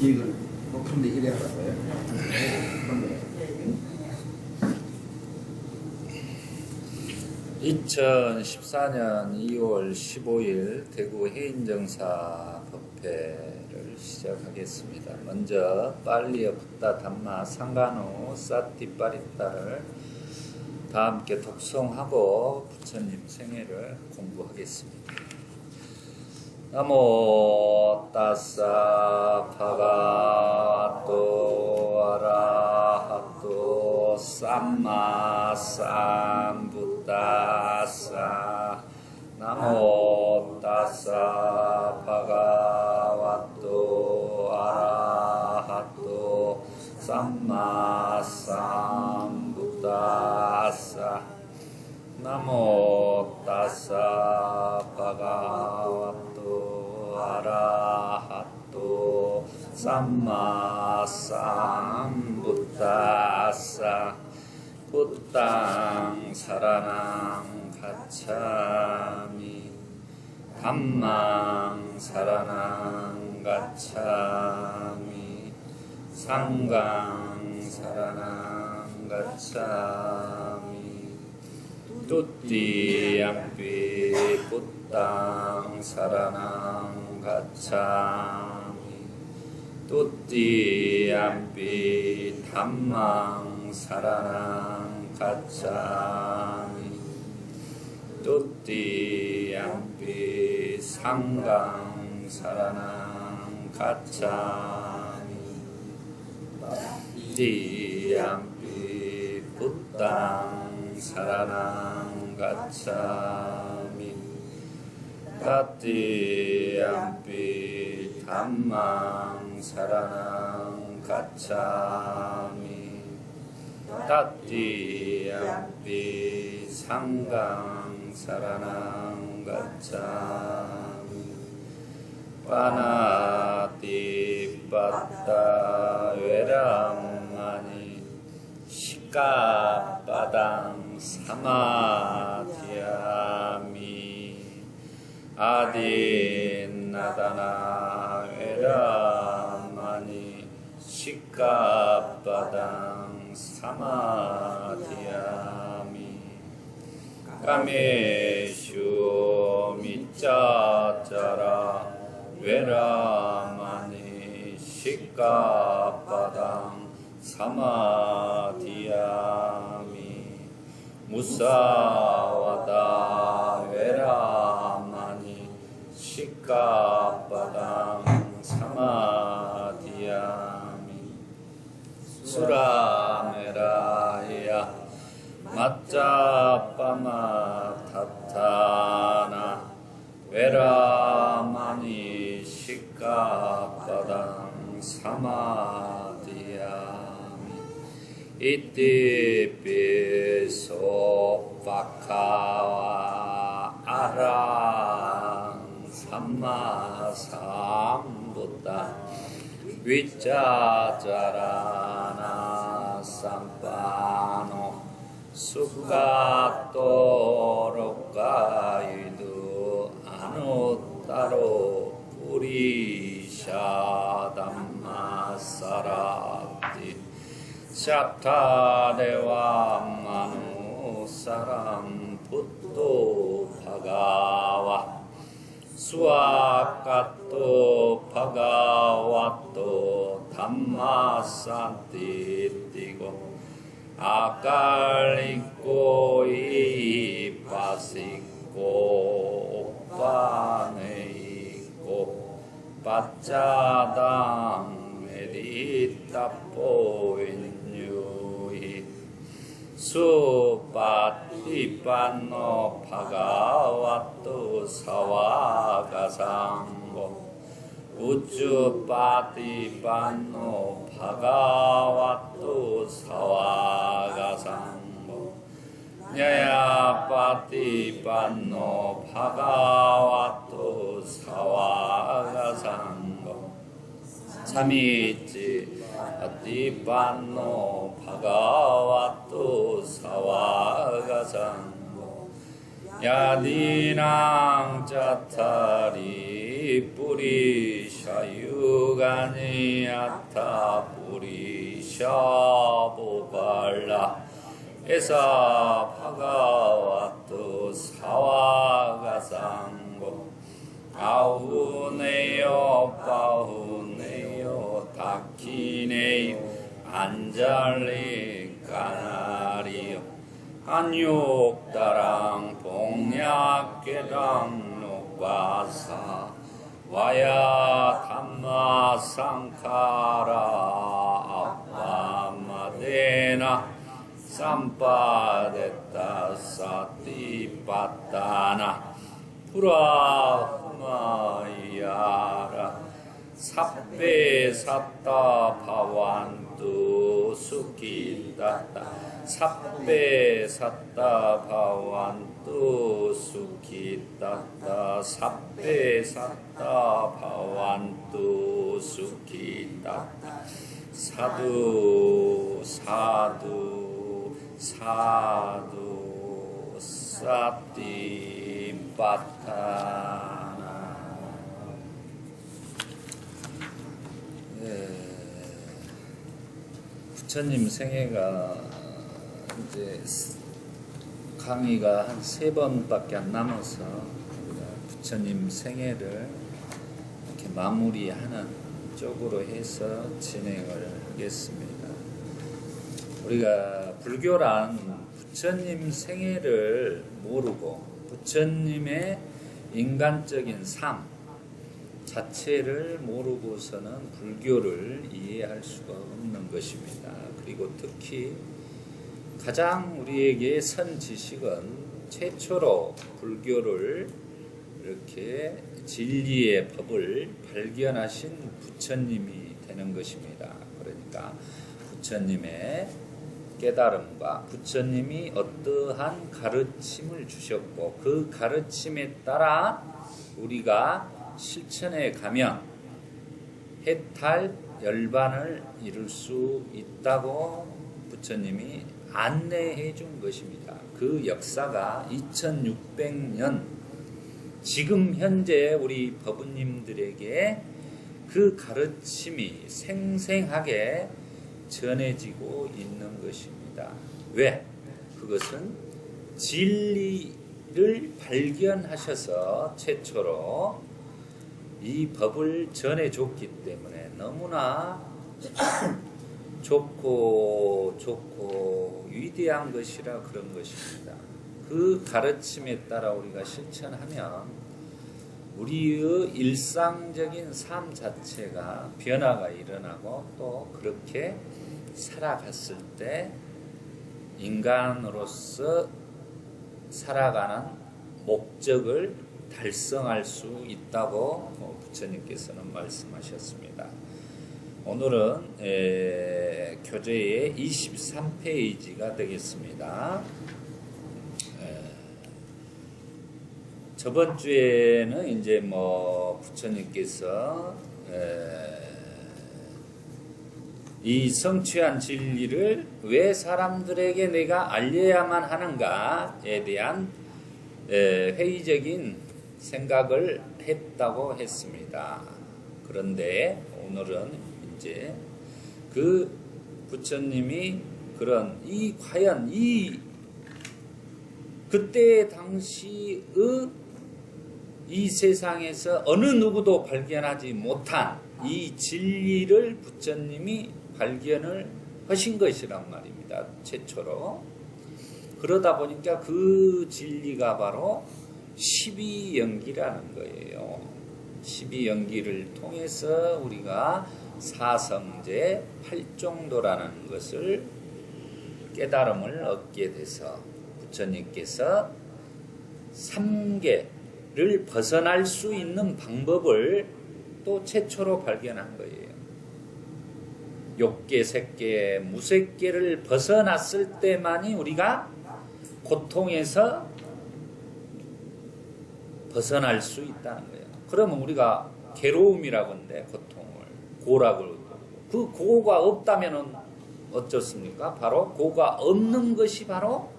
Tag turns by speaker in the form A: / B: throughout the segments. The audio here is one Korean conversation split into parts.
A: 이걸 높은데 이래 하라고요? 맞네.
B: 2014년 2월 15일 대구 해인정사 법회를 시작하겠습니다. 먼저 빨리어 붓다 담마 상간호 사티 빠리따를 다 함께 독송하고 부처님 생애를 공부하겠습니다. 나모 따사 바가와또 아라하또 삼마 삼부따사 나모 따사 바가와또 아라하또 삼마 삼부따사 나모 따사 바가와또 아라하또 삼마 삼부따사 붓당 사라낭 가차미 담망 사라낭 가차미 상강 사라낭 가차미 뚜띠암피 붓당 사라낭 가차미 뚜띠암피 담망 사라낭 가차미 뚜띠암피 상강 사라낭 가차미 띠암피 붓당 사라낭 가차미 따띠암피 담망 사라낭 가차미 따띠암피 상강 사라낭 가차미 빠나띠 빠따 외람마니 시까바당 사마디아미 아딘나다나 외라마니 시까바당 사마디아미 까메슈 미짜짜라 외라마니 시까바당 사마디아미 무사와다 외라마니 시까바당 사마디아미 수라메라야 맞자빠마 타타나 외라마니 시까바당 사마디아미 이띠비소 바카와 아랑 삼마삼부다 위짜자라나 삼파노 수가토로가이두 아누따로 우리샤담마사라티 샤타데와 마누사람 붓도 바가와 수아카토 바가와토 담마산티띠고 아칼리꼬 이파시꼬 오빠네이꼬 바짜당 메디타포인 수파티판노 바가와토 사와가상고 우쭈파티판노 바가와토 사와가상고 냐야파티판노 바가와토 사와가상고 삼이치 아티판노 바가와토 사와가상고 가상고 야디낭 짜타리 뿌리샤 유가니 아타 뿌리샤 보발라 에사 바가와토 사와가상고 아우네요 파우네요 다키네요 안잘리 까나리요 한육다랑 봉약계당 노바사 와야 담마 상카라 아빠마데나 삼빠데타 사티빠타나 프라후마이야라 삽베 삿다 바완투 수키다타 삽베 삿다 바완투 수키다타 삽베 삿다 바완투 수키다타 사두 사두 사두 사티 빠타나. 부처님 생애가 이제 강의가 한 3번밖에 안 남아서 우리가 부처님 생애를 이렇게 마무리하는 쪽으로 해서 진행을 하겠습니다. 우리가 불교란 부처님 생애를 모르고 부처님의 인간적인 삶 자체를 모르고서는 불교를 이해할 수가 없는 것입니다. 그리고 특히 가장 우리에게 선 지식은 최초로 불교를 이렇게 진리의 법을 발견하신 부처님이 되는 것입니다. 그러니까 부처님의 깨달음과 부처님이 어떠한 가르침을 주셨고 그 가르침에 따라 우리가 실천해 가면 해탈 열반을 이룰 수 있다고 부처님이 안내해 준 것입니다. 그 역사가 2600년 지금 현재 우리 법우님들에게 그 가르침이 생생하게 전해지고 있는 것입니다. 왜? 그것은 진리를 발견하셔서 최초로 이 법을 전해줬기 때문에 너무나 좋고 위대한 것이라 그런 것입니다. 그 가르침에 따라 우리가 실천하면 우리의 일상적인 삶 자체가 변화가 일어나고 또 그렇게 살아갔을 때 인간으로서 살아가는 목적을 달성할 수 있다고 부처님께서는 말씀하셨습니다. 오늘은 교재의 23페이지가 되겠습니다. 저번 주에는 이제 부처님께서 이 성취한 진리를 왜 사람들에게 내가 알려야만 하는가에 대한 회의적인 생각을 했다고 했습니다. 그런데 오늘은 이제 그 부처님이 그런 과연 그때 당시의 이 세상에서 어느 누구도 발견하지 못한 이 진리를 부처님이 발견을 하신 것이란 말입니다. 최초로. 그러다 보니까 그 진리가 바로 12연기라는 거예요. 12연기를 통해서 우리가 사성제 8종도라는 것을 깨달음을 얻게 돼서 부처님께서 3계를 벗어날 수 있는 방법을 또 최초로 발견한 거예요. 욕계, 색계, 무색계를 벗어났을 때만이 우리가 고통에서 벗어날 수 있다는 거예요. 그러면 우리가 괴로움이라고 하는데 고통을 고라고 그러고 그 고가 없다면 어쩌습니까? 바로 고가 없는 것이 바로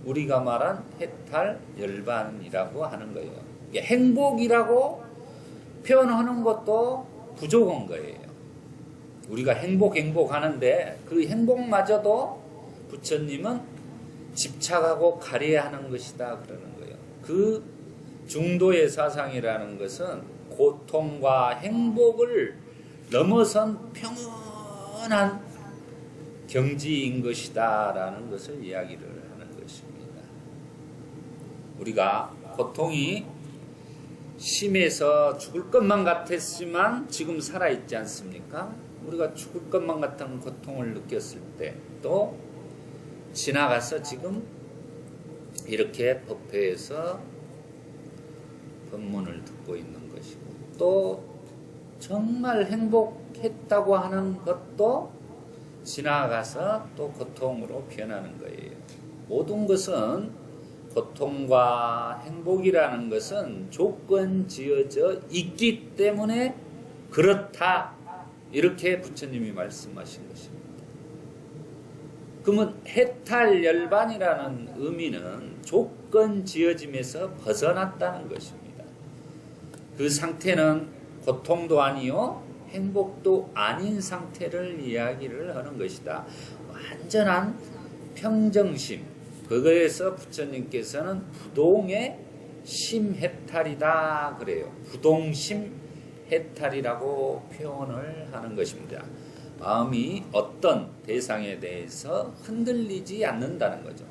B: 우리가 말한 해탈 열반이라고 하는 거예요. 이게 행복이라고 표현하는 것도 부족한 거예요. 우리가 행복하는데 그 행복마저도 부처님은 집착하고 가려하는 것이다 그러는 거예요. 그 중도의 사상이라는 것은 고통과 행복을 넘어선 평온한 경지인 것이다 라는 것을 이야기를 하는 것입니다. 우리가 고통이 심해서 죽을 것만 같았지만 지금 살아있지 않습니까? 우리가 죽을 것만 같은 고통을 느꼈을 때 또 지나가서 지금 이렇게 법회에서 법문을 듣고 있는 것이고 또 정말 행복했다고 하는 것도 지나가서 또 고통으로 변하는 거예요. 모든 것은 고통과 행복이라는 것은 조건 지어져 있기 때문에 그렇다. 이렇게 부처님이 말씀하신 것입니다. 그러면 해탈열반이라는 의미는 조건 지어짐에서 벗어났다는 것입니다. 그 상태는 고통도 아니요 행복도 아닌 상태를 이야기를 하는 것이다. 완전한 평정심. 그거에서 부처님께서는 부동의 심해탈이다 그래요. 부동심 해탈이라고 표현을 하는 것입니다. 마음이 어떤 대상에 대해서 흔들리지 않는다는 거죠.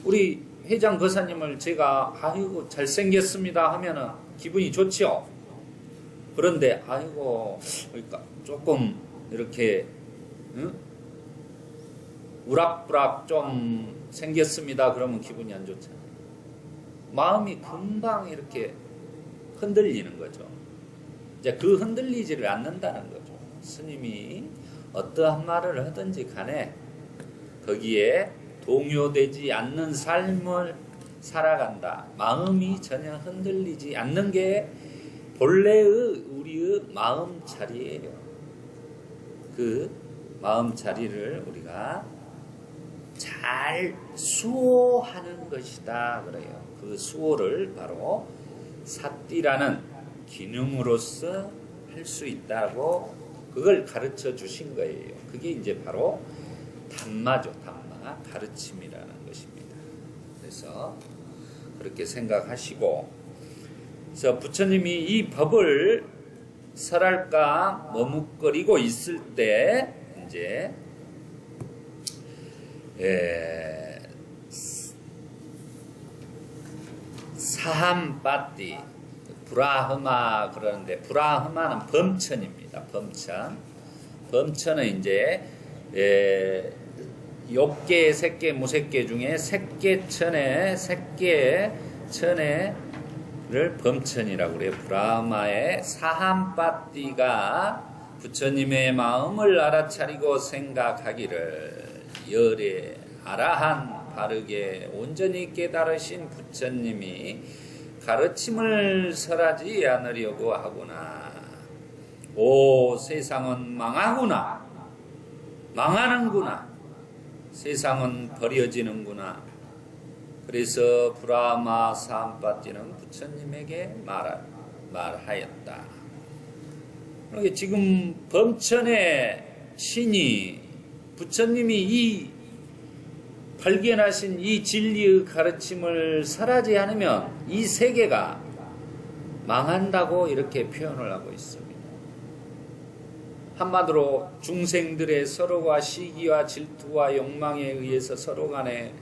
B: 우리 회장 거사님을 제가 아이고 잘생겼습니다 하면은 기분이 좋지요. 그런데 아이고 그러니까 조금 이렇게 우락부락 좀 생겼습니다 그러면 기분이 안 좋잖아요. 마음이 금방 이렇게 흔들리는 거죠. 이제 그 흔들리지를 않는다는 거죠. 스님이 어떠한 말을 하든지 간에 거기에 동요되지 않는 삶을 살아간다. 마음이 전혀 흔들리지 않는 게 본래의 우리의 마음 자리예요. 그 마음 자리를 우리가 잘 수호하는 것이다 그래요. 그 수호를 바로 사띠라는 기능으로서 할 수 있다고 그걸 가르쳐 주신 거예요. 그게 이제 바로 담마죠. 담마 가르침이라는 것입니다. 그래서 그렇게 생각하시고 그래서 부처님이 이 법을 설할까 머뭇거리고 있을 때 이제 사함빠띠 브라흐마 그러는데 브라흐마는 범천입니다. 범천은 이제 욕계, 색계, 무색계 중에 색계천의 색계천의를 범천이라고 그래요. 브라흐마의 사함빠띠가 부처님의 마음을 알아차리고 생각하기를 열에 아라한 바르게 온전히 깨달으신 부처님이 가르침을 설하지 않으려고 하구나. 오 세상은 망하구나. 망하는구나. 세상은 버려지는구나. 그래서 브라마 사함빠띠는 부처님에게 말하였다. 그러니까 지금 범천의 신이 부처님이 이 발견하신 이 진리의 가르침을 설하지 않으면 이 세계가 망한다고 이렇게 표현을 하고 있습니다. 한마디로 중생들의 서로가 시기와 질투와 욕망에 의해서 서로 간의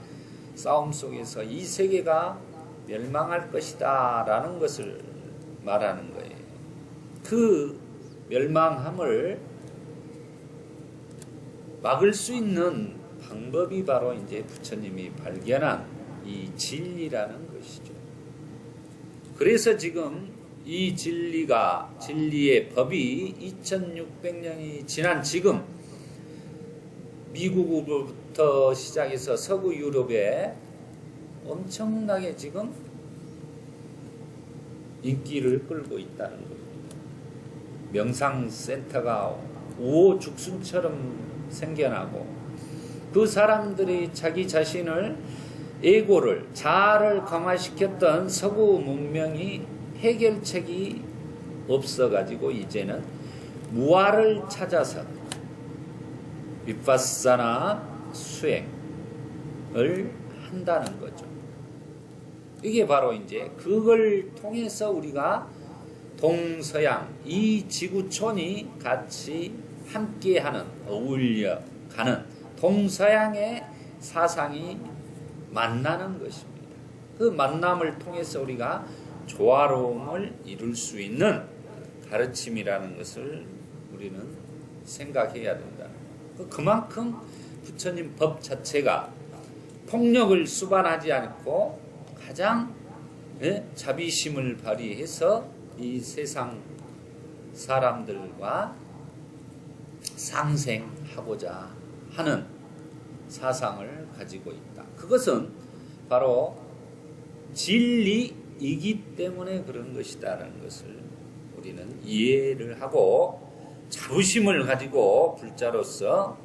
B: 싸움 속에서 이 세계가 멸망할 것이다 라는 것을 말하는 거예요. 그 멸망함을 막을 수 있는 방법이 바로 이제 부처님이 발견한 이 진리라는 것이죠. 그래서 지금 이 진리의 법이 2600년이 지난 지금 미국으로부터 시작해서 서구 유럽에 엄청나게 지금 인기를 끌고 있다는 겁니다. 명상센터가 우호죽순처럼 생겨나고 그 사람들이 자기 자신을 에고를 자아를 강화시켰던 서구 문명이 해결책이 없어가지고 이제는 무아를 찾아서 비파사나 수행을 한다는 거죠. 이게 바로 이제 그걸 통해서 우리가 동서양 이 지구촌이 같이 함께하는 어울려 가는 동서양의 사상이 만나는 것입니다. 그 만남을 통해서 우리가 조화로움을 이룰 수 있는 가르침이라는 것을 우리는 생각해야 된다. 그만큼 부처님 법 자체가 폭력을 수반하지 않고 가장 자비심을 발휘해서 이 세상 사람들과 상생하고자 하는 사상을 가지고 있다. 그것은 바로 진리이기 때문에 그런 것이다라는 것을 우리는 이해를 하고 자부심을 가지고 불자로서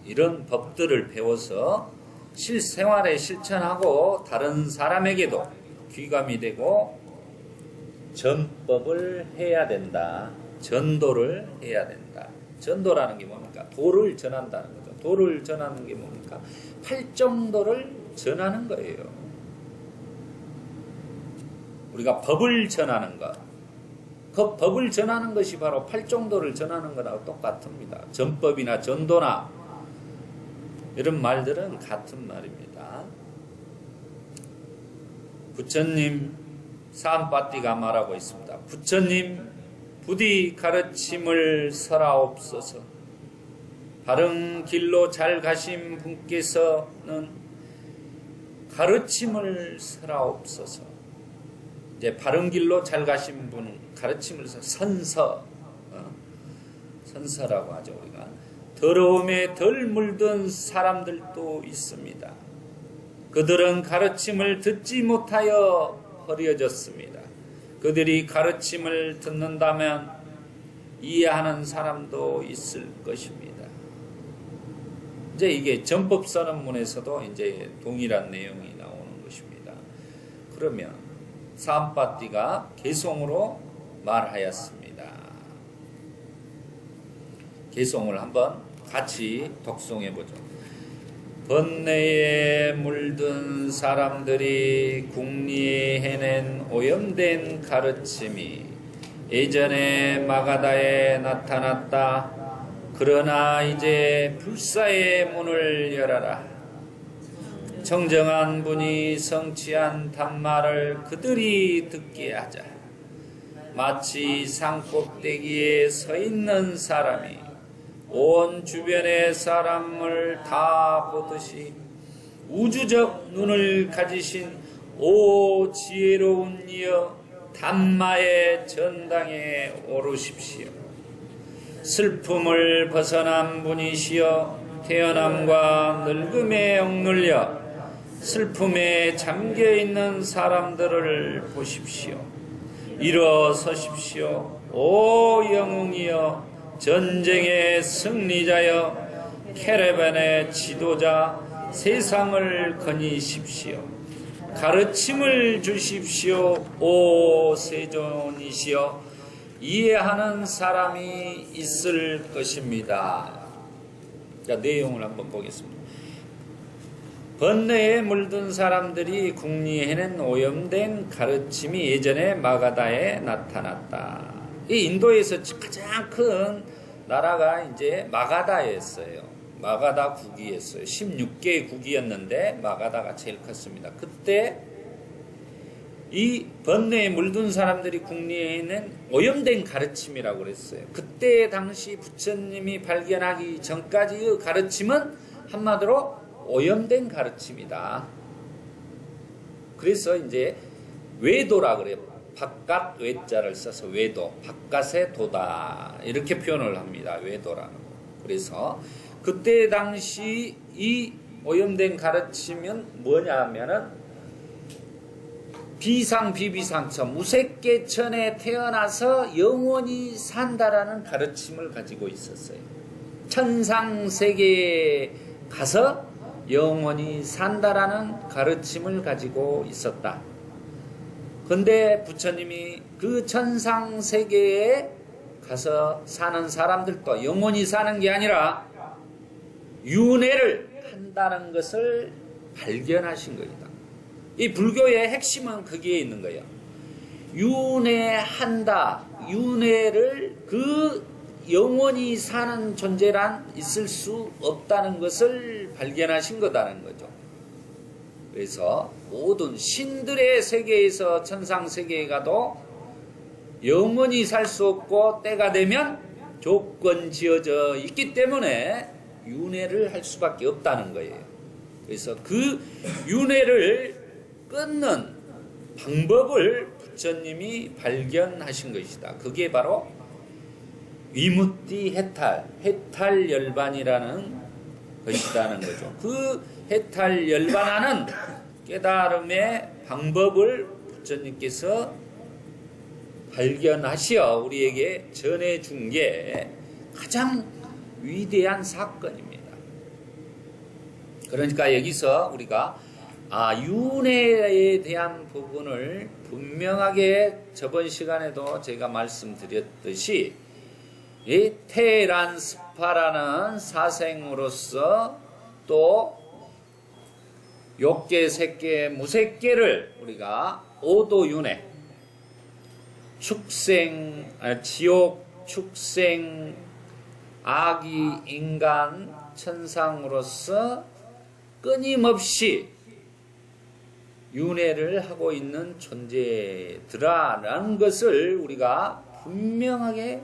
B: 이런 법들을 배워서 실생활에 실천하고 다른 사람에게도 귀감이 되고 전법을 해야 된다. 전도를 해야 된다. 전도라는 게 뭡니까? 도를 전한다는 거죠. 도를 전하는 게 뭡니까? 팔정도를 전하는 거예요. 우리가 법을 전하는 것. 그 법을 전하는 것이 바로 팔정도를 전하는 거랑 똑같습니다. 전법이나 전도나 이런 말들은 같은 말입니다. 부처님 사암빠띠가 말하고 있습니다. 부처님 부디 가르침을 설하옵소서. 바른 길로 잘 가신 분께서는 가르침을 설하옵소서. 이제 바른 길로 잘 가신 분 가르침을 선서라고 하죠. 우리가 더러움에 덜 물든 사람들도 있습니다. 그들은 가르침을 듣지 못하여 버려졌습니다. 그들이 가르침을 듣는다면 이해하는 사람도 있을 것입니다. 이제 이게 전법선언문에서도 이제 동일한 내용이 나오는 것입니다. 그러면 사암빠띠가 개송으로 말하였습니다. 개송을 한번 같이 독송해 보죠. 번뇌에 물든 사람들이 궁리에 해낸 오염된 가르침이 예전에 마가다에 나타났다. 그러나 이제 불사의 문을 열어라. 청정한 분이 성취한 단말을 그들이 듣게 하자. 마치 산꼭대기에 서 있는 사람이 온 주변의 사람을 다 보듯이 우주적 눈을 가지신 오 지혜로운 이여 단마의 전당에 오르십시오. 슬픔을 벗어난 분이시여 태어남과 늙음에 억눌려 슬픔에 잠겨있는 사람들을 보십시오. 일어서십시오. 오 영웅이여 전쟁의 승리자여 캐러밴의 지도자 세상을 거니십시오. 가르침을 주십시오. 오 세존이시여 이해하는 사람이 있을 것입니다. 자, 내용을 한번 보겠습니다. 번뇌에 물든 사람들이 궁리해낸 오염된 가르침이 예전에 마가다에 나타났다. 이 인도에서 가장 큰 나라가 이제 마가다였어요. 마가다 국이었어요. 16개의 국이었는데 마가다가 제일 컸습니다. 그때 이 번뇌에 물든 사람들이 궁리에 있는 오염된 가르침이라고 그랬어요. 그때 당시 부처님이 발견하기 전까지의 가르침은 한마디로 오염된 가르침이다. 그래서 이제 외도라 그래요. 바깥 외자를 써서 외도, 바깥의 도다 이렇게 표현을 합니다. 외도라는 거. 그래서 그때 당시 이 오염된 가르침은 뭐냐면은 비상비비상처 무색계천에 태어나서 영원히 산다라는 가르침을 가지고 있었어요. 천상세계에 가서 영원히 산다라는 가르침을 가지고 있었다. 근데 부처님이 그 천상 세계에 가서 사는 사람들도 영원히 사는 게 아니라 윤회를 한다는 것을 발견하신 것이다. 이 불교의 핵심은 거기에 있는 거예요. 윤회한다. 윤회를 그 영원히 사는 존재란 있을 수 없다는 것을 발견하신 거다는 거죠. 그래서 모든 신들의 세계에서 천상 세계에 가도 영원히 살 수 없고 때가 되면 조건 지어져 있기 때문에 윤회를 할 수밖에 없다는 거예요. 그래서 그 윤회를 끊는 방법을 부처님이 발견하신 것이다. 그게 바로 위무띠 해탈열반이라는 것이라는 거죠. 그 해탈열반하는 깨달음의 방법을 부처님께서 발견하시어 우리에게 전해준 게 가장 위대한 사건입니다. 그러니까 여기서 우리가 윤회에 대한 부분을 분명하게 저번 시간에도 제가 말씀드렸듯이 이 테란스파라는 사생으로서 또 욕계, 색계, 무색계를 우리가 오도윤회, 지옥, 축생, 아기, 인간, 천상으로서 끊임없이 윤회를 하고 있는 존재들아라는 것을 우리가 분명하게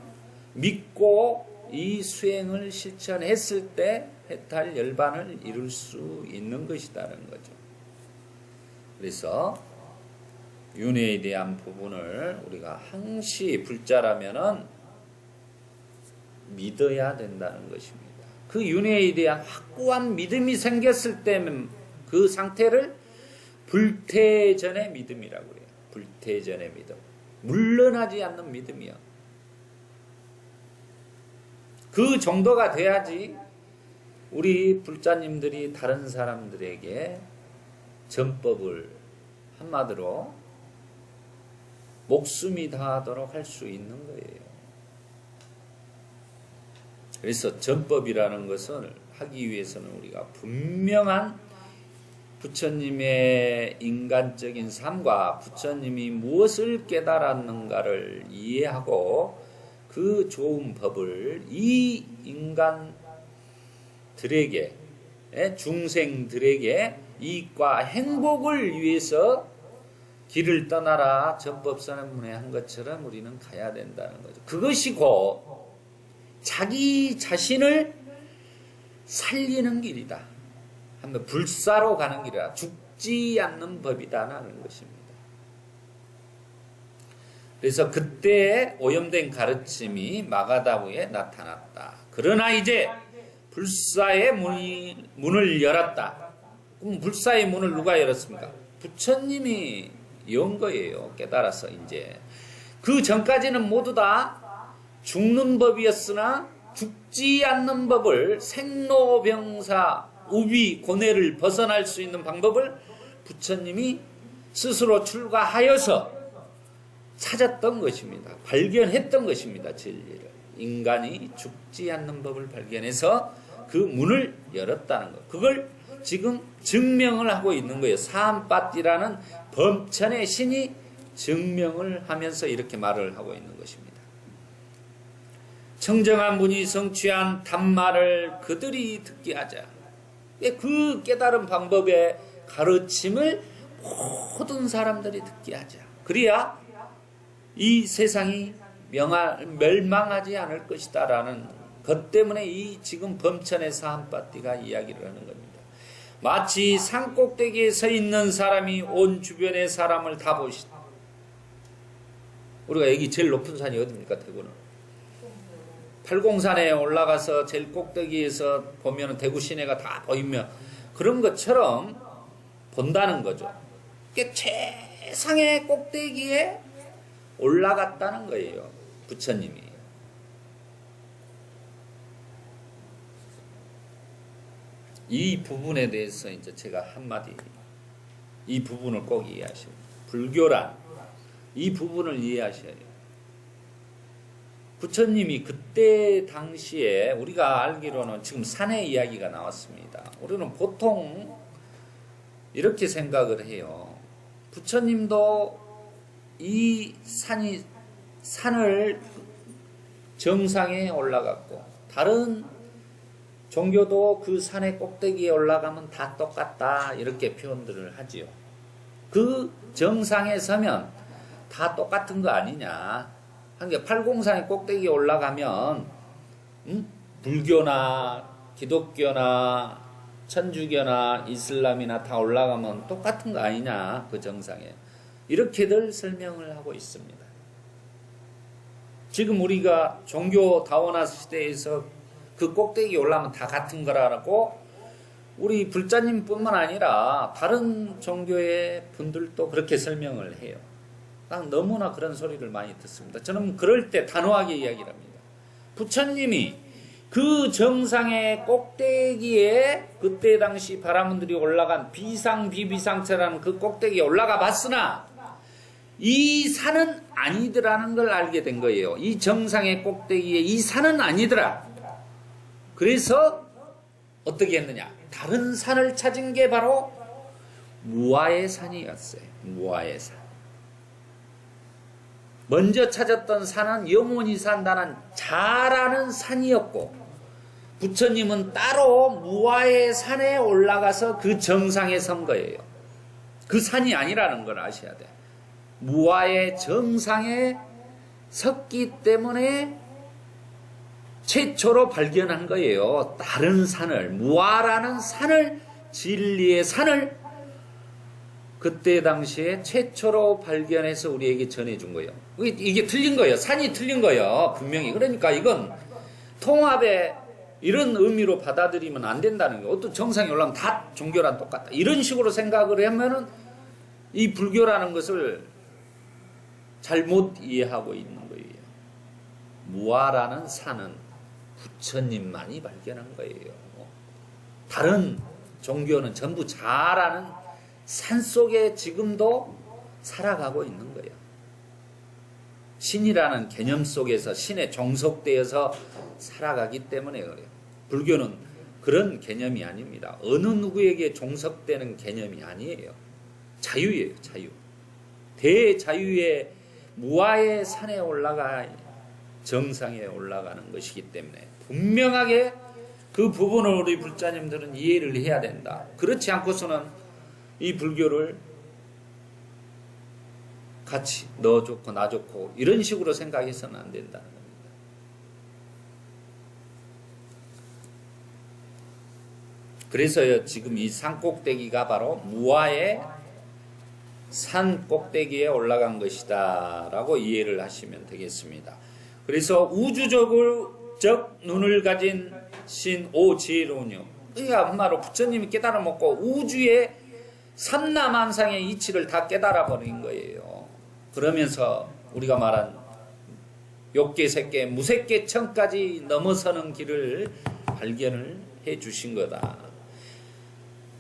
B: 믿고 이 수행을 실천했을 때 해탈열반을 이룰 수 있는 것이라는 거죠. 그래서 윤회에 대한 부분을 우리가 항시 불자라면은 믿어야 된다는 것입니다. 그 윤회에 대한 확고한 믿음이 생겼을 때는 그 상태를 불태전의 믿음이라고 해요. 불태전의 믿음. 물러나지 않는 믿음이요. 그 정도가 돼야지 우리 불자님들이 다른 사람들에게 전법을 한마디로 목숨이 다하도록 할 수 있는 거예요. 그래서 전법이라는 것을 하기 위해서는 우리가 분명한 부처님의 인간적인 삶과 부처님이 무엇을 깨달았는가를 이해하고 그 좋은 법을 이 인간들에게, 중생들에게 이익과 행복을 위해서 길을 떠나라 전법선언문에 한 것처럼 우리는 가야 된다는 거죠. 그것이고 자기 자신을 살리는 길이다. 한번 불사로 가는 길이라 죽지 않는 법이다라는 것입니다. 그래서 그때 오염된 가르침이 마가다후에 나타났다. 그러나 이제 불사의 문을 열었다. 그럼 불사의 문을 누가 열었습니까? 부처님이 연 거예요. 깨달아서 이제. 그 전까지는 모두 다 죽는 법이었으나 죽지 않는 법을 생로병사 우비 고뇌를 벗어날 수 있는 방법을 부처님이 스스로 출가하여서 찾았던 것입니다. 발견했던 것입니다. 진리를. 인간이 죽지 않는 법을 발견해서 그 문을 열었다는 것. 그걸 지금 증명을 하고 있는 거예요. 사암빠띠라는 범천의 신이 증명을 하면서 이렇게 말을 하고 있는 것입니다. 청정한 분이 성취한 단말을 그들이 듣게 하자. 그 깨달은 방법의 가르침을 모든 사람들이 듣게 하자. 그래야 이 세상이 멸망하지 않을 것이다라는 것 때문에 이 지금 범천의 사암빠띠가 이야기를 하는 겁니다. 마치 산꼭대기에 서 있는 사람이 온 주변의 사람을 다 보시다. 우리가 여기 제일 높은 산이 어디입니까? 대구는. 팔공산에 올라가서 제일 꼭대기에서 보면 대구 시내가 다 보이면 그런 것처럼 본다는 거죠. 그게 최상의 꼭대기에 올라갔다는 거예요. 부처님이. 이 부분에 대해서 이제 제가 한마디, 이 부분을 꼭 이해하셔야 돼요. 불교란 이 부분을 이해하셔야 돼요. 부처님이 그때 당시에 우리가 알기로는 지금 산의 이야기가 나왔습니다. 우리는 보통 이렇게 생각을 해요. 부처님도 이 산을 정상에 올라갔고 다른 종교도 그 산의 꼭대기에 올라가면 다 똑같다 이렇게 표현들을 하지요. 그 정상에 서면 다 똑같은 거 아니냐. 한게 팔공산의 꼭대기에 올라가면 불교나 기독교나 천주교나 이슬람이나 다 올라가면 똑같은 거 아니냐. 그 정상에. 이렇게들 설명을 하고 있습니다. 지금 우리가 종교 다원화 시대에서 그 꼭대기에 올라가면 다 같은 거라고 우리 불자님뿐만 아니라 다른 종교의 분들도 그렇게 설명을 해요. 너무나 그런 소리를 많이 듣습니다. 저는 그럴 때 단호하게 이야기를 합니다. 부처님이 그 정상의 꼭대기에 그때 당시 바라문들이 올라간 비상비비상처라는 그 꼭대기에 올라가 봤으나 이 산은 아니더라는 걸 알게 된 거예요. 이 정상의 꼭대기에 이 산은 아니더라. 그래서 어떻게 했느냐? 다른 산을 찾은 게 바로 무아의 산이었어요. 무아의 산. 먼저 찾았던 산은 영원히 산다는 자라는 산이었고 부처님은 따로 무아의 산에 올라가서 그 정상에 선 거예요. 그 산이 아니라는 걸 아셔야 돼. 무아의 정상에 섰기 때문에 최초로 발견한 거예요. 다른 산을, 무아라는 산을, 진리의 산을 그때 당시에 최초로 발견해서 우리에게 전해준 거예요. 이게 틀린 거예요. 산이 틀린 거예요. 분명히. 그러니까 이건 통합의 이런 의미로 받아들이면 안 된다는 거예요. 어떤 정상에 올라가면 다 종교랑 똑같다. 이런 식으로 생각을 하면은 이 불교라는 것을 잘못 이해하고 있는 거예요. 무아라는 산은 부처님만이 발견한 거예요. 다른 종교는 전부 자라는 산 속에 지금도 살아가고 있는 거예요. 신이라는 개념 속에서 신에 종속되어서 살아가기 때문에 그래요. 불교는 그런 개념이 아닙니다. 어느 누구에게 종속되는 개념이 아니에요. 자유예요. 자유. 대자유의 무아의 산에 올라가 정상에 올라가는 것이기 때문에 분명하게 그 부분을 우리 불자님들은 이해를 해야 된다. 그렇지 않고서는 이 불교를 같이 너 좋고 나 좋고 이런 식으로 생각해서는 안 된다는 겁니다. 그래서요, 지금 이 산 꼭대기가 바로 무아의 산 꼭대기에 올라간 것이다 라고 이해를 하시면 되겠습니다. 그래서 우주적 눈을 가진 신 오지혜로운요, 그러니까 한마디로 부처님이 깨달아 먹고 우주의 삼라만상의 이치를 다 깨달아 버린 거예요. 그러면서 우리가 말한 욕계, 색계, 무색계, 천까지 넘어서는 길을 발견을 해 주신 거다.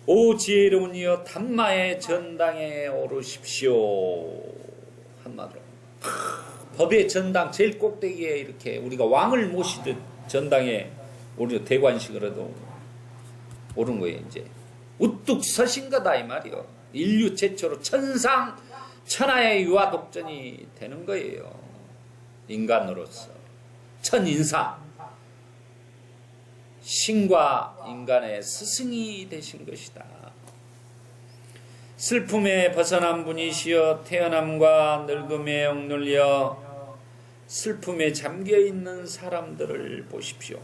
B: 오 지혜로운 이여 담마의 전당에 오르십시오. 한마디로 법의 전당 제일 꼭대기에 이렇게 우리가 왕을 모시듯 전당에 우리 대관식으로도 오른 거예요. 이제 우뚝 서신 거다 이 말이요. 인류 최초로 천상 천하의 유아 독전이 되는 거예요. 인간으로서 천인사, 신과 인간의 스승이 되신 것이다. 슬픔에 벗어난 분이시여 태어남과 늙음에 억눌려 슬픔에 잠겨있는 사람들을 보십시오.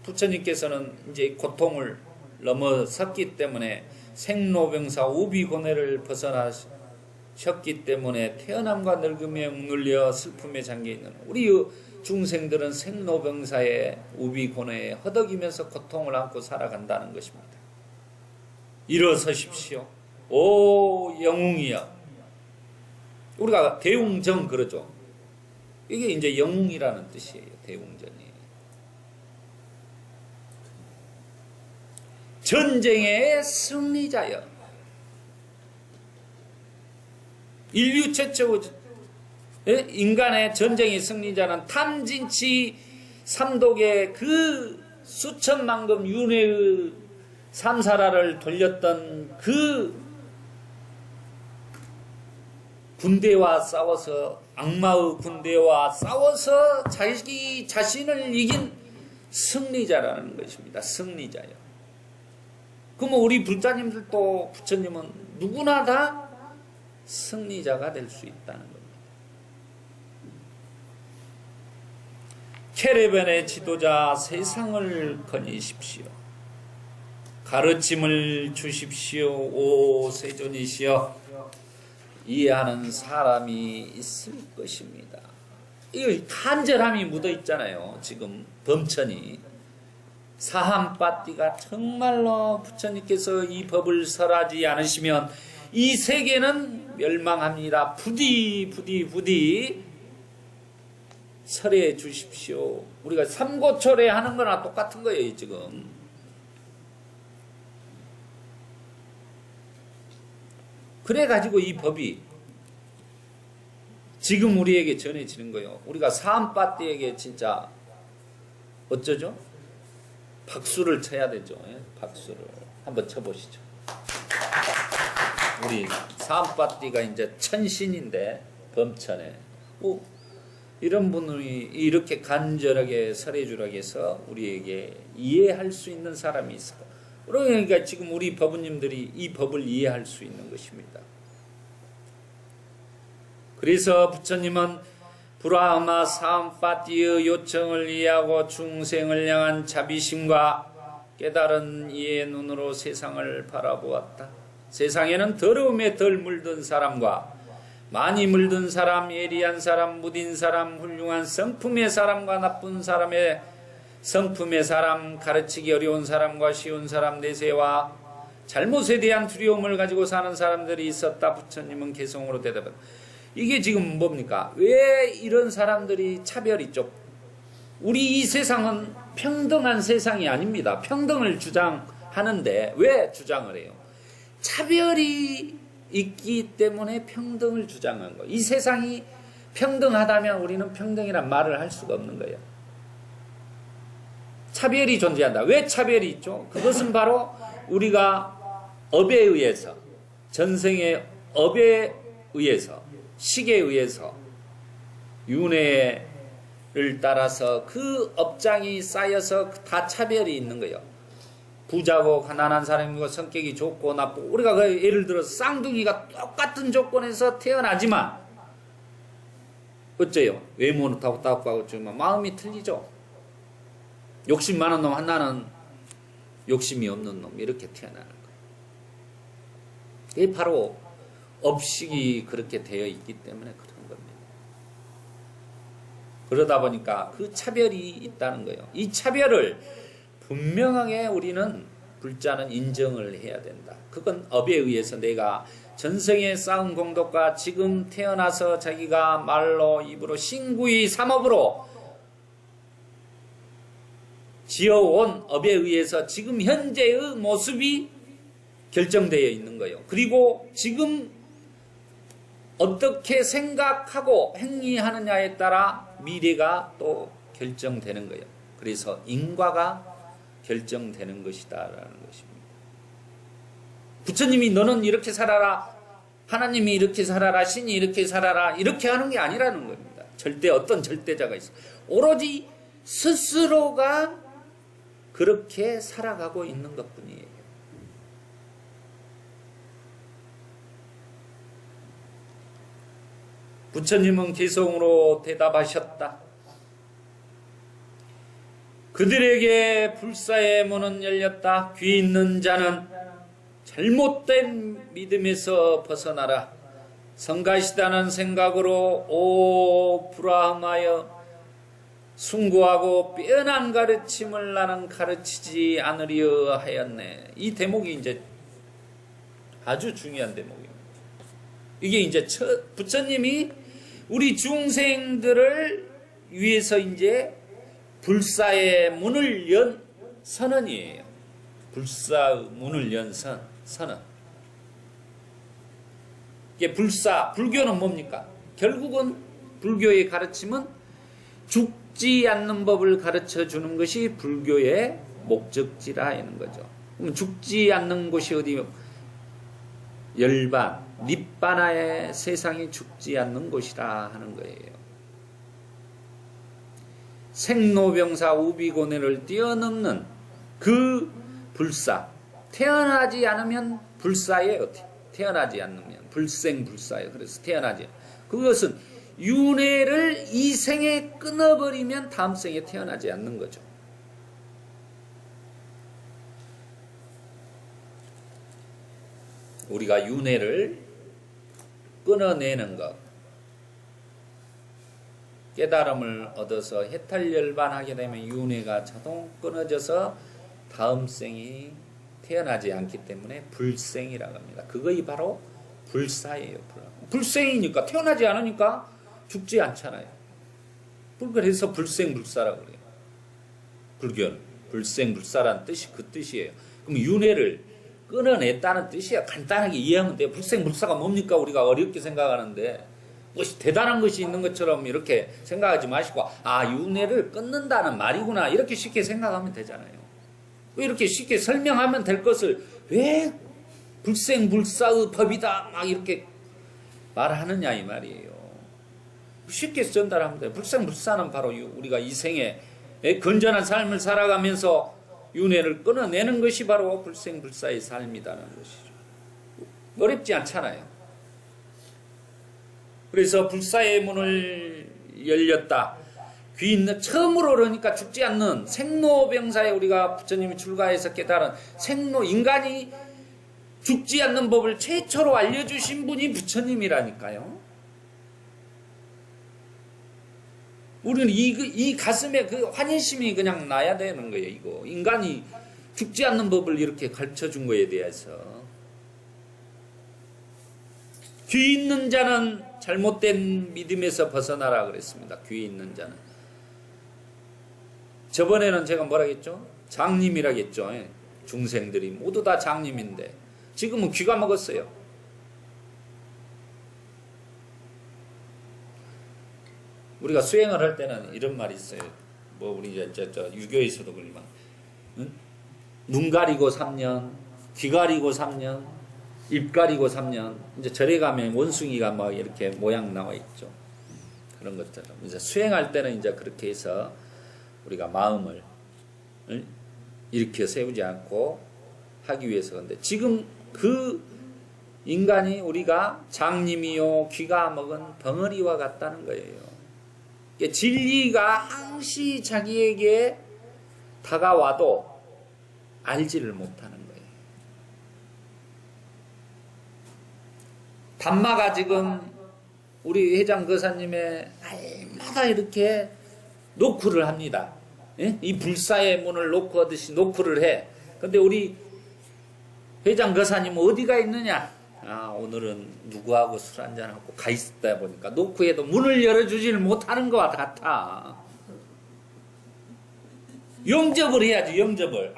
B: 부처님께서는 이제 고통을 넘어섰기 때문에 생로병사 우비고뇌를 벗어나셨기 때문에 태어남과 늙음에 억눌려 슬픔에 잠겨있는 우리 중생들은 생로병사의 우비고뇌에 허덕이면서 고통을 안고 살아간다는 것입니다. 일어서십시오. 오 영웅이여. 우리가 대웅정 그러죠. 이게 이제 영웅이라는 뜻이에요. 대웅전이. 전쟁의 승리자여. 인류 최초 인간의 전쟁의 승리자는 탐진치 삼독의 그 수천만금 윤회의 삼사라를 돌렸던 그 군대와 싸워서, 악마의 군대와 싸워서 자기 자신을 이긴 승리자라는 것입니다. 승리자요. 그러면 우리 불자님들도, 부처님은 누구나 다 승리자가 될 수 있다는 겁니다. 캐레벤의 지도자, 세상을 거니십시오. 가르침을 주십시오. 오 세존이시여. 이해하는 사람이 있을 것입니다. 이 간절함이 묻어 있잖아요. 지금 범천이. 사함빠띠가 정말로 부처님께서 이 법을 설하지 않으시면 이 세계는 멸망합니다. 부디 설해 주십시오. 우리가 삼고철회 하는 거나 똑같은 거예요, 지금. 그래가지고 이 법이 지금 우리에게 전해지는 거예요. 우리가 사암빠띠에게 진짜 어쩌죠? 박수를 쳐야 되죠. 예? 박수를 한번 쳐보시죠. 우리 사암빠띠가 이제 천신인데 범천에 이런 분이 이렇게 간절하게 설해주라고 해서 우리에게 이해할 수 있는 사람이 있을까? 그러니까 지금 우리 법부님들이 이 법을 이해할 수 있는 것입니다. 그래서 부처님은 브라흐마 사암빠띠의 요청을 이해하고 중생을 향한 자비심과 깨달은 이해의 눈으로 세상을 바라보았다. 세상에는 더러움에 덜 물든 사람과 많이 물든 사람, 예리한 사람, 무딘 사람, 훌륭한 성품의 사람과 나쁜 사람의 성품의 사람, 가르치기 어려운 사람과 쉬운 사람, 내세와 잘못에 대한 두려움을 가지고 사는 사람들이 있었다. 부처님은 개성으로 대답했다. 이게 지금 뭡니까? 왜 이런 사람들이 차별이 있죠? 우리 이 세상은 평등한 세상이 아닙니다. 평등을 주장하는데 왜 주장을 해요? 차별이 있기 때문에 평등을 주장한 거예요. 이 세상이 평등하다면 우리는 평등이란 말을 할 수가 없는 거예요. 차별이 존재한다. 왜 차별이 있죠? 그것은 바로 우리가 업에 의해서, 전생의 업에 의해서, 식에 의해서, 윤회를 따라서 그 업장이 쌓여서 다 차별이 있는 거예요. 부자고 가난한 사람이고 성격이 좋고 나쁘고, 우리가 그 예를 들어서 쌍둥이가 똑같은 조건에서 태어나지만 어째요? 외모는 똑같고 지만 마음이 틀리죠. 욕심 많은 놈 하나는 욕심이 없는 놈, 이렇게 태어나는 거예요. 이게 바로 업식이 그렇게 되어 있기 때문에 그런 겁니다. 그러다 보니까 그 차별이 있다는 거예요. 이 차별을 분명하게 우리는 불자는 인정을 해야 된다. 그건 업에 의해서 내가 전생에 쌓은 공덕과 지금 태어나서 자기가 말로 입으로 신구의 삼업으로 지어온 업에 의해서 지금 현재의 모습이 결정되어 있는 거예요. 그리고 지금 어떻게 생각하고 행위하느냐에 따라 미래가 또 결정되는 거예요. 그래서 인과가 결정되는 것이다라는 것입니다. 부처님이 너는 이렇게 살아라, 하나님이 이렇게 살아라, 신이 이렇게 살아라, 이렇게 하는 게 아니라는 겁니다. 절대 어떤 절대자가 있어. 오로지 스스로가 그렇게 살아가고 있는 것뿐이에요. 부처님은 개성으로 대답하셨다. 그들에게 불사의 문은 열렸다. 귀 있는 자는 잘못된 믿음에서 벗어나라. 성가시다는 생각으로 오 브라흐마여, 숭고하고 빼어난 가르침을 나는 가르치지 않으려 하였네. 이 대목이 이제 아주 중요한 대목입니다. 이게 이제 부처님이 우리 중생들을 위해서 이제 불사의 문을 연 선언이에요. 불사의 문을 연 선언. 이게 불교는 뭡니까? 결국은 불교의 가르침은 죽지 않는 법을 가르쳐 주는 것이 불교의 목적지라 하는 거죠. 그럼 죽지 않는 곳이 어디? 열반, 닛바나의 세상이 죽지 않는 곳이라 하는 거예요. 생로병사 우비고뇌를 뛰어넘는 그 불사. 태어나지 않으면 불사예요. 태어나지 않으면 불생불사예요. 그래서 태어나지. 그것은 윤회를 이 생에 끊어버리면 다음 생에 태어나지 않는 거죠. 우리가 윤회를 끊어내는 것, 깨달음을 얻어서 해탈열반하게 되면 윤회가 자동 끊어져서 다음 생이 태어나지 않기 때문에 불생이라고 합니다. 그것이 바로 불사예요. 불생이니까 태어나지 않으니까 죽지 않잖아요. 그래서 불생불사라고 그래요. 불교는 불생불사라는 뜻이 그 뜻이에요. 그럼 윤회를 끊어냈다는 뜻이야. 간단하게 이해하면 돼요. 불생불사가 뭡니까? 우리가 어렵게 생각하는데 무엇이 대단한 것이 있는 것처럼 이렇게 생각하지 마시고 윤회를 끊는다는 말이구나 이렇게 쉽게 생각하면 되잖아요. 왜 이렇게 쉽게 설명하면 될 것을 왜 불생불사의 법이다 막 이렇게 말하느냐 이 말이에요. 쉽게 전달하면 돼요. 불생불사는 바로 우리가 이 생에 건전한 삶을 살아가면서 윤회를 끊어내는 것이 바로 불생불사의 삶이라는 것이죠. 어렵지 않잖아요. 그래서 불사의 문을 열렸다. 귀 있는 처음으로 그러니까 죽지 않는 생로병사에 우리가 부처님이 출가해서 깨달은 인간이 죽지 않는 법을 최초로 알려주신 분이 부처님이라니까요. 우리는 이 가슴에 그 환희심이 그냥 나야 되는 거예요. 이거 인간이 죽지 않는 법을 이렇게 가르쳐 준 거에 대해서 귀 있는 자는 잘못된 믿음에서 벗어나라 그랬습니다. 귀 있는 자는. 저번에는 제가 뭐라겠죠? 장님이라겠죠. 중생들이 모두 다 장님인데 지금은 귀가 먹었어요. 우리가 수행을 할 때는 이런 말이 있어요. 우리 유교에서도 그러지만 눈 가리고 3년, 귀 가리고 3년, 입 가리고 3년. 이제 절에 가면 원숭이가 막 이렇게 모양 나와 있죠. 그런 것처럼 이제 수행할 때는 이제 그렇게 해서 우리가 마음을 일으켜 세우지 않고 하기 위해서. 근데 지금 그 인간이 우리가 장님이요 귀가 먹은 벙어리와 같다는 거예요. 진리가 항시 자기에게 다가와도 알지를 못하는 거예요. 담마가 지금 우리 회장 거사님의 날마다 이렇게 노크를 합니다. 예? 이 불사의 문을 놓고 하듯이 노크를 해. 근데 우리 회장 거사님은 어디가 있느냐? 오늘은 누구하고 술 한잔하고 가 있다 보니까 노크에도 문을 열어주지를 못하는 것 같아. 영접을 해야지, 영접을.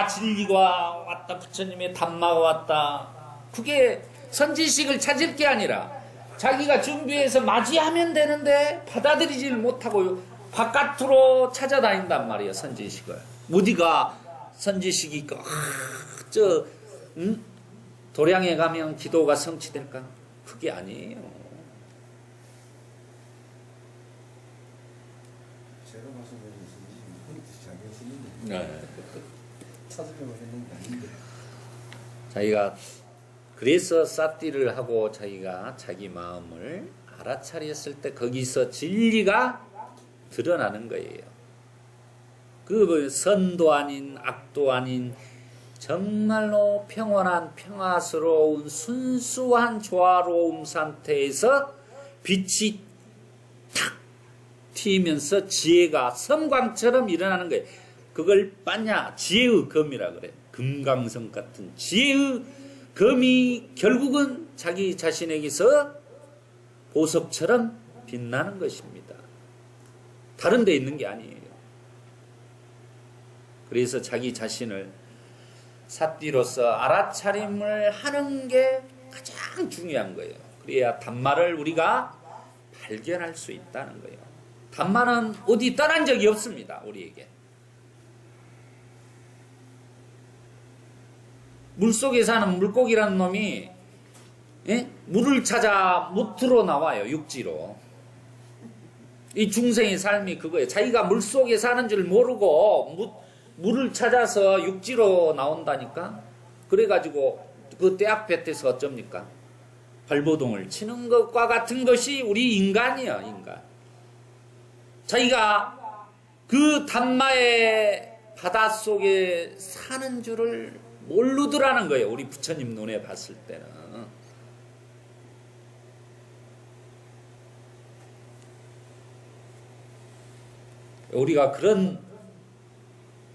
B: 진리가 왔다, 부처님의 담마가 왔다. 그게 선지식을 찾을 게 아니라 자기가 준비해서 맞이하면 되는데 받아들이지를 못하고 바깥으로 찾아다닌단 말이에요, 선지식을. 어디가 선지식이 도량에 가면 기도가 성취될까? 그게 아니에요.
A: 제가 말씀드린 자기가 쓰는데 찾으려고 했는 게 아닌데.
B: 자기가 그래서 싸띠를 하고 자기가 자기 마음을 알아차렸을 때 거기서 진리가 드러나는 거예요. 그 선도 아닌 악도 아닌 정말로 평온한 평화스러운 순수한 조화로움 상태에서 빛이 탁 튀면서 지혜가 섬광처럼 일어나는 거예요. 그걸 빠냐 지혜의 검이라 그래. 금강석 같은 지혜의 검이 결국은 자기 자신에게서 보석처럼 빛나는 것입니다. 다른 데 있는 게 아니에요. 그래서 자기 자신을 사띠로서 알아차림을 하는 게 가장 중요한 거예요. 그래야 단말을 우리가 발견할 수 있다는 거예요. 단말은 어디 떠난 적이 없습니다. 우리에게. 물속에 사는 물고기라는 놈이 물을 찾아 무트로 나와요. 육지로. 이 중생의 삶이 그거예요. 자기가 물속에 사는 줄 모르고 물을 찾아서 육지로 나온다니까. 그래가지고 그 때 앞에서 어쩝니까? 발버둥을 치는 것과 같은 것이 우리 인간이에요. 인간. 자기가 그 단마의 바닷속에 사는 줄을 모르더라는 거예요. 우리 부처님 눈에 봤을 때는. 우리가 그런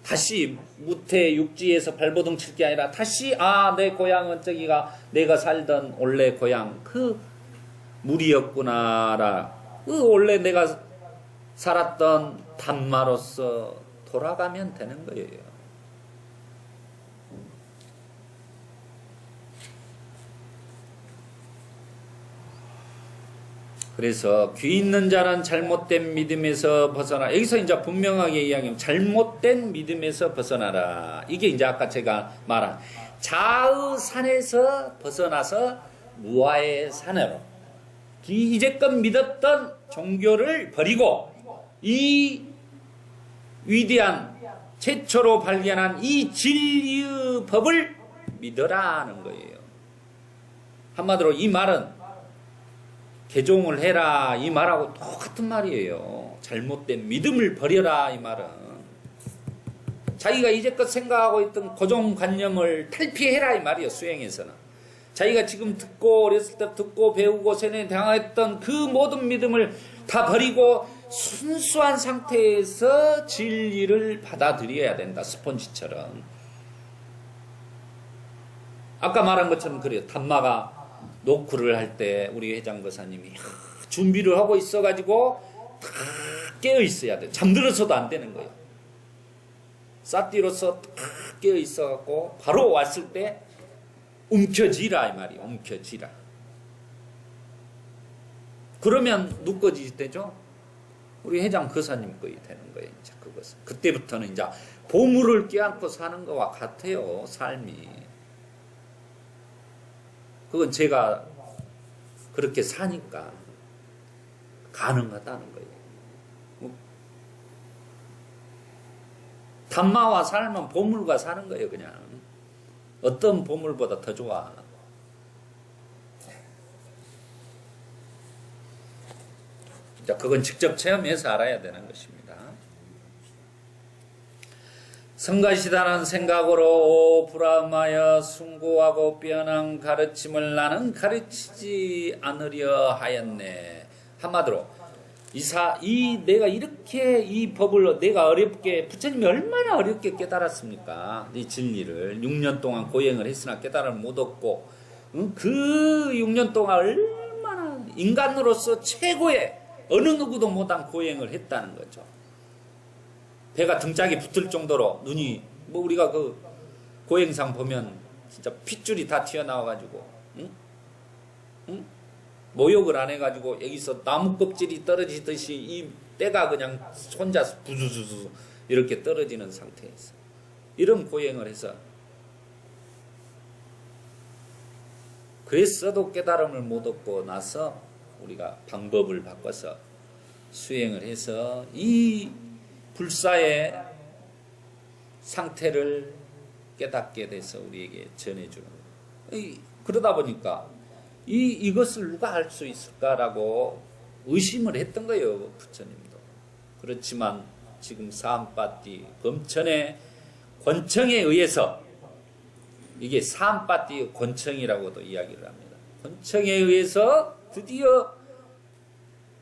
B: 다시 무태 육지에서 발버둥 칠 게 아니라 다시 내 고향은 저기가 내가 살던 원래 고향 그 물이었구나라. 그 원래 내가 살았던 단마로서 돌아가면 되는 거예요. 그래서 귀 있는 자는 잘못된 믿음에서 벗어나. 여기서 이제 분명하게 이야기하면 잘못된 믿음에서 벗어나라. 이게 이제 아까 제가 말한 자의 산에서 벗어나서 무아의 산으로 이제껏 믿었던 종교를 버리고 이 위대한 최초로 발견한 이 진리의 법을 믿으라는 거예요. 한마디로 이 말은 개종을 해라 이 말하고 똑같은 말이에요. 잘못된 믿음을 버려라 이 말은 자기가 이제껏 생각하고 있던 고정관념을 탈피해라 이 말이에요. 수행에서는 자기가 지금 듣고 어렸을 때 듣고 배우고 세뇌 당했던 그 모든 믿음을 다 버리고 순수한 상태에서 진리를 받아들여야 된다. 스폰지처럼. 아까 말한 것처럼 그래요. 단마가 노크를 할 때 우리 회장거사님이 준비를 하고 있어가지고 다 깨어 있어야 돼. 잠들어서도 안 되는 거예요. 사띠로서 다 깨어 있어갖고 바로 왔을 때 움켜쥐라 이 말이에요. 움켜쥐라. 그러면 누꺼지 되죠? 우리 회장 거사님 거이 되는 거예요. 이제 그것은 그때부터는 이제 보물을 껴안고 사는 것과 같아요. 삶이. 그건 제가 그렇게 사니까 가능하다는 거예요. 단마와 살면 보물과 사는 거예요. 그냥 어떤 보물보다 더 좋아. 그건 직접 체험해서 알아야 되는 것입니다. 성가시다는 생각으로 불암하여 숭고하고 뼈난 가르침을 나는 가르치지 않으려 하였네. 한마디로 내가 이렇게 이 법을 내가 어렵게 부처님이 얼마나 어렵게 깨달았습니까? 이 진리를 6년 동안 고행을 했으나 깨달음을 못 얻고 그 6년 동안 얼마나 인간으로서 최고의 어느 누구도 못한 고행을 했다는 거죠. 배가 등짝에 붙을 정도로 눈이 우리가 그 고행상 보면 진짜 핏줄이 다 튀어나와가지고 모욕을 안 해가지고 여기서 나무 껍질이 떨어지듯이 이 때가 그냥 혼자서 부수수수 이렇게 떨어지는 상태에서 이런 고행을 해서 그랬어도 깨달음을 못 얻고 나서 우리가 방법을 바꿔서 수행을 해서 이 불사의 상태를 깨닫게 돼서 우리에게 전해주는 거예요. 그러다 보니까 이것을 누가 알 수 있을까라고 의심을 했던 거예요. 부처님도. 그렇지만 지금 사암빠띠 범천의 권청에 의해서 이게 사암빠띠의 권청이라고도 이야기를 합니다. 권청에 의해서 드디어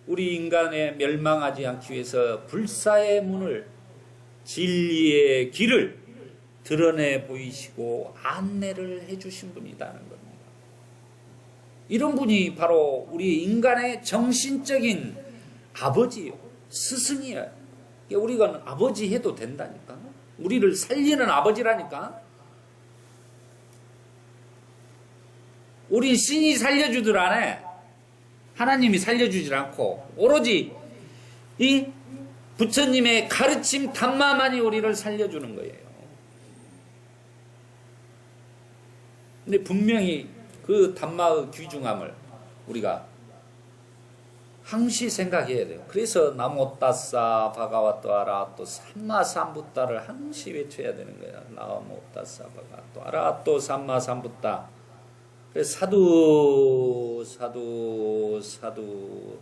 B: 우리 인간의 멸망하지 않기 위해서 불사의 문을 진리의 길을 드러내 보이시고 안내를 해주신 분이라는 겁니다. 이런 분이 바로 우리 인간의 정신적인 아버지요, 스승이에요. 우리가 아버지 해도 된다니까. 우리를 살리는 아버지라니까. 우리 신이 살려주들 안 해. 하나님이 살려주질 않고 오로지 이 부처님의 가르침 담마만이 우리를 살려주는 거예요. 근데 분명히 그 담마의 귀중함을 우리가 항시 생각해야 돼요. 그래서 나모따사 바가와또 아라또 삼마삼부따를 항시 외쳐야 되는 거야. 나모따사 바가와또 아라또 삼마삼부따. 그래서 사두 사두 사두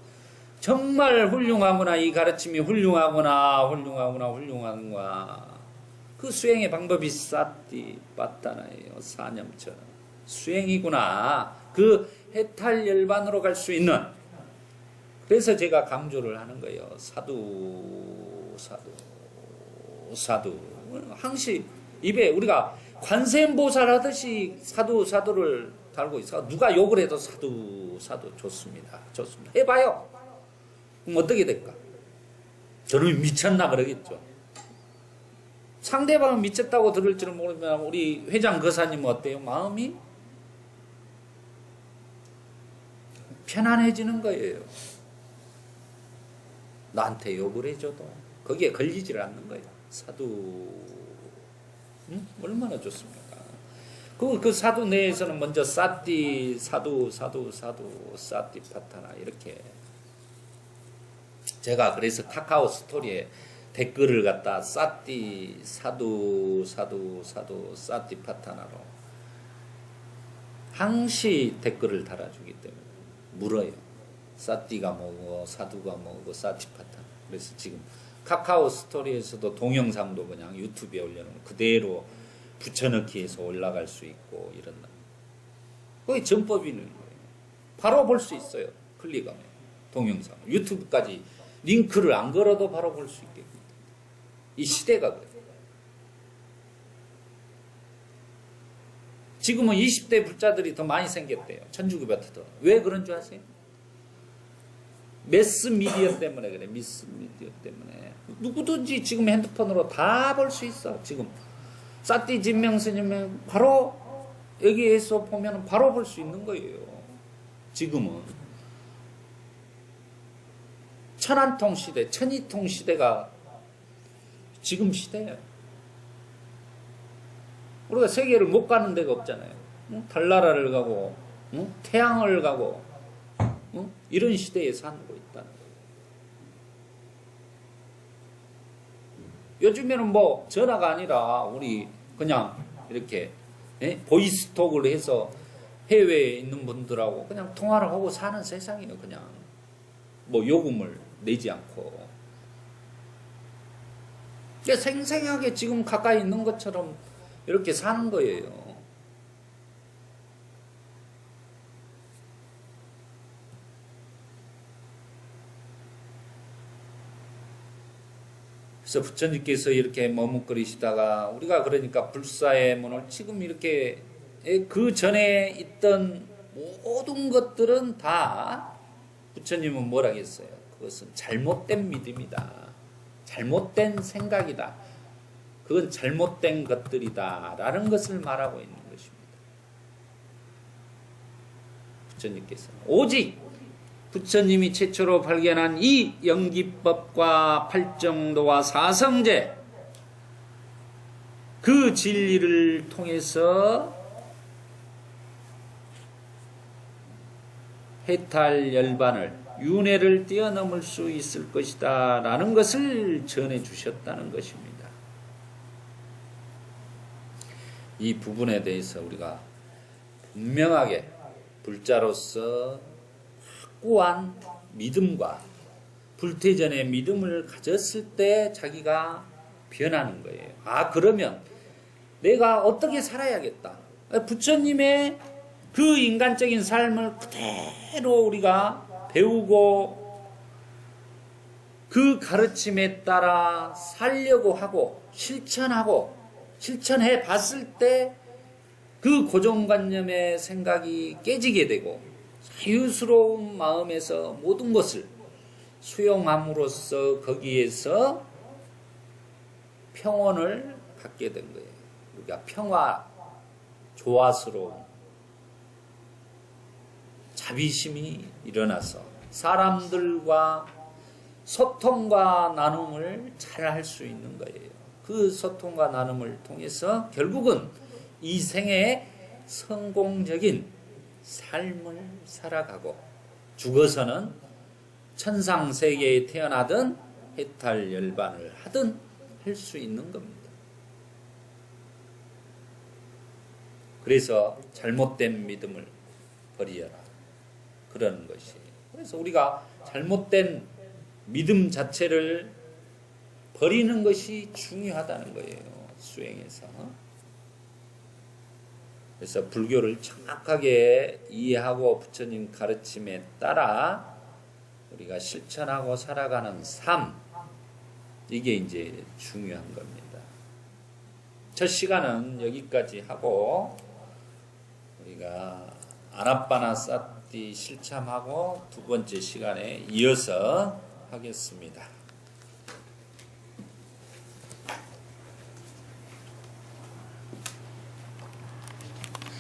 B: 정말 훌륭하구나. 이 가르침이 훌륭하구나. 그 수행의 방법이 사띠 빠따나예요. 사념처럼 수행이구나. 그 해탈열반으로 갈 수 있는. 그래서 제가 강조를 하는 거예요. 사두 사두 사두. 항시 입에 우리가 관세음보살 하듯이 사두 사두를 달고 있어. 누가 욕을 해도 사두 사두 좋습니다. 좋습니다. 해봐요. 그럼 어떻게 될까? 저놈이 미쳤나 그러겠죠. 상대방은 미쳤다고 들을 줄은 모르면 우리 회장 거사님은 어때요? 마음이 편안해지는 거예요. 나한테 욕을 해줘도 거기에 걸리질 않는 거예요. 사두 얼마나 좋습니까? 그 사두 내에서는 먼저 사띠 사두 사띠 파타나 이렇게 제가 그래서 카카오 스토리에 댓글을 갖다 사띠 사두 사띠 파타나로 항시 댓글을 달아주기 때문에 물어요. 사띠가 뭐고 사두가 뭐고 사띠 파타나. 그래서 지금 카카오 스토리에서도 동영상도 그냥 유튜브에 올려놓으면 그대로 붙여넣기 해서 올라갈 수 있고 이런다. 거기 전법이 있는 거예요. 바로 볼 수 있어요. 클릭하면 동영상 유튜브까지 링크를 안 걸어도 바로 볼 수 있게. 이 시대가 그래요. 지금은 20대 불자들이 더 많이 생겼대요. 천주교배트도. 왜 그런 줄 아세요? 매스미디어 때문에 그래. 매스미디어 때문에. 누구든지 지금 핸드폰으로 다 볼 수 있어. 지금 사띠 진명스님은 바로 여기에서 보면 바로 볼 수 있는 거예요. 지금은 천안통 시대, 천이통 시대가 지금 시대예요. 우리가 세계를 못 가는 데가 없잖아요. 달나라를 가고 태양을 가고 이런 시대에 살고 있다는 거예요. 요즘에는 뭐 전화가 아니라 우리 그냥 이렇게 보이스톡을 해서 해외에 있는 분들하고 그냥 통화를 하고 사는 세상이에요. 그냥 뭐 요금을 내지 않고. 그러니까 생생하게 지금 가까이 있는 것처럼 이렇게 사는 거예요. 그래서 부처님께서 이렇게 머뭇거리시다가 우리가 그러니까 불사의 문을 지금 이렇게 그 전에 있던 모든 것들은 다 부처님은 뭐라 했어요? 그것은 잘못된 믿음이다. 잘못된 생각이다. 그건 잘못된 것들이다. 라는 것을 말하고 있는 것입니다. 부처님께서는 오직 부처님이 최초로 발견한 이 영기법과 팔정도와 사성제 그 진리를 통해서 해탈 열반을 윤회를 뛰어넘을 수 있을 것이다 라는 것을 전해 주셨다는 것입니다. 이 부분에 대해서 우리가 분명하게 불자로서 확고한 믿음과 불태전의 믿음을 가졌을 때 자기가 변하는 거예요. 아, 그러면 내가 어떻게 살아야겠다. 부처님의 그 인간적인 삶을 그대로 우리가 배우고 그 가르침에 따라 살려고 하고 실천해 봤을 때 그 고정관념의 생각이 깨지게 되고 자유스러운 마음에서 모든 것을 수용함으로써 거기에서 평온을 갖게 된 거예요. 우리가 평화, 조화스러움, 자비심이 일어나서 사람들과 소통과 나눔을 잘 할 수 있는 거예요. 그 소통과 나눔을 통해서 결국은 이 생에 성공적인 삶을 살아가고 죽어서는 천상세계에 태어나든 해탈열반을 하든 할 수 있는 겁니다. 그래서 잘못된 믿음을 버리어라. 그러는 것이. 그래서 우리가 잘못된 믿음 자체를 버리는 것이 중요하다는 거예요. 수행에서. 그래서 불교를 정확하게 이해하고 부처님 가르침에 따라 우리가 실천하고 살아가는 삶, 이게 이제 중요한 겁니다. 첫 시간은 여기까지 하고 우리가 아나빠나사티 실참하고 두 번째 시간에 이어서 하겠습니다.